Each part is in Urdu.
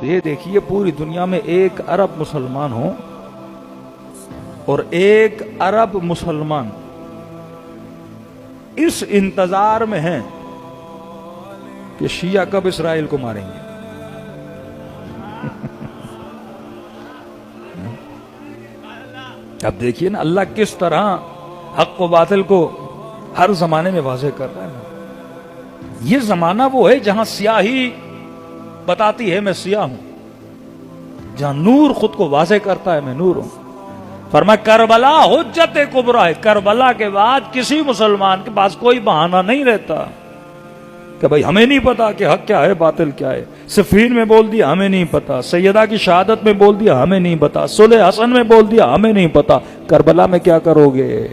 یہ دیکھیے پوری دنیا میں 1 ارب مسلمان ہوں اور 1 ارب مسلمان اس انتظار میں ہیں کہ شیعہ کب اسرائیل کو ماریں گے. اب دیکھیے نا اللہ کس طرح حق و باطل کو ہر زمانے میں واضح کر رہا ہے نا. یہ زمانہ وہ ہے جہاں سیاہی بتاتی ہے میں سیاہ ہوں، جہاں نور خود کو واضح کرتا ہے میں نور ہوں. فرمایا کربلا حجت کبریٰ ہے. کربلا کے بعد کسی مسلمان کے پاس کوئی بہانہ نہیں رہتا کہ بھائی ہمیں نہیں پتا کہ حق کیا ہے باطل کیا ہے. صفین میں بول دیا ہمیں نہیں پتا، سیدہ کی شہادت میں بول دیا ہمیں نہیں پتا، صلح حسن میں بول دیا ہمیں نہیں پتا. کربلا میں کیا کرو گے؟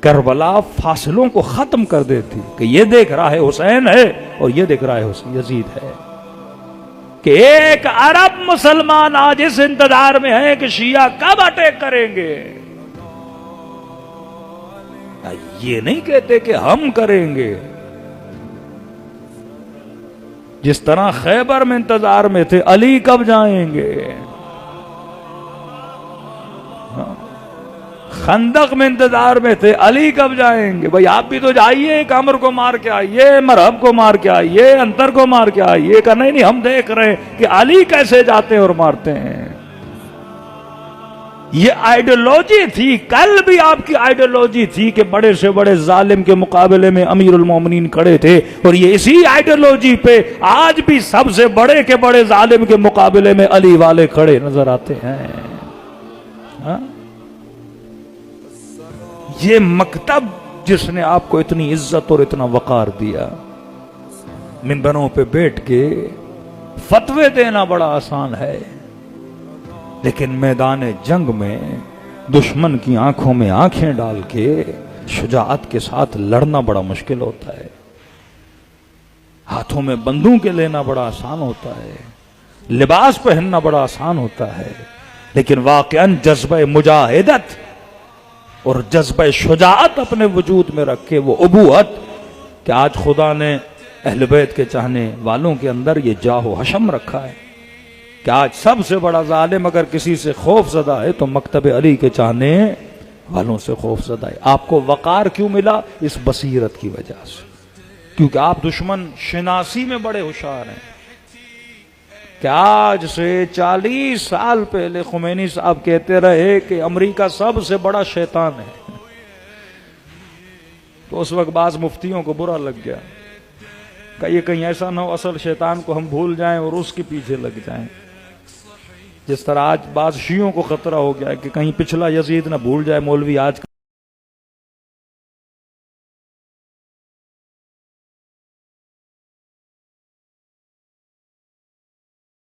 کربلا فاصلوں کو ختم کر دیتی کہ یہ دیکھ رہا ہے حسین ہے اور یہ دیکھ رہا ہے یزید ہے. کہ 1 ارب مسلمان آج اس انتظار میں ہیں کہ شیعہ کب اٹیک کریں گے. یہ نہیں کہتے کہ ہم کریں گے. جس طرح خیبر میں انتظار میں تھے علی کب جائیں گے، خندق میں انتظار میں تھے علی کب جائیں گے. بھائی آپ بھی تو جائیے، ایک عمر کو مار کے آئیے، مرہب کو مار کے آئیے، انتر کو مار کے آئیے. کہ نہیں ہم دیکھ رہے ہیں کہ علی کیسے جاتے ہیں اور مارتے ہیں. یہ آئیڈیالوجی تھی، کل بھی آپ کی آئیڈیالوجی تھی کہ بڑے سے بڑے ظالم کے مقابلے میں امیر المومنین کھڑے تھے، اور یہ اسی آئیڈیالوجی پہ آج بھی سب سے بڑے کے بڑے ظالم کے مقابلے میں علی والے کھڑے نظر آتے ہیں. ہاں؟ یہ مکتب جس نے آپ کو اتنی عزت اور اتنا وقار دیا، منبروں پہ بیٹھ کے فتوے دینا بڑا آسان ہے، لیکن میدان جنگ میں دشمن کی آنکھوں میں آنکھیں ڈال کے شجاعت کے ساتھ لڑنا بڑا مشکل ہوتا ہے. ہاتھوں میں بندوقیں لینا بڑا آسان ہوتا ہے، لباس پہننا بڑا آسان ہوتا ہے، لیکن واقعاً جذبہ مجاہدت اور جذبہ شجاعت اپنے وجود میں رکھے، وہ ابوت کہ آج خدا نے اہل بیت کے چاہنے والوں کے اندر یہ جاہ و حشم رکھا ہے کہ آج سب سے بڑا ظالم اگر کسی سے خوف زدہ ہے تو مکتب علی کے چاہنے والوں سے خوف زدہ ہے. آپ کو وقار کیوں ملا؟ اس بصیرت کی وجہ سے، کیونکہ آپ دشمن شناسی میں بڑے ہوشیار ہیں. کہ آج سے 40 سال پہلے خمینی صاحب کہتے رہے کہ امریکہ سب سے بڑا شیطان ہے، تو اس وقت بعض مفتیوں کو برا لگ گیا کہ یہ کہیں ایسا نہ ہو اصل شیطان کو ہم بھول جائیں اور اس کے پیچھے لگ جائیں. جس طرح آج بعض شیعوں کو خطرہ ہو گیا کہ کہیں پچھلا یزید نہ بھول جائے مولوی آج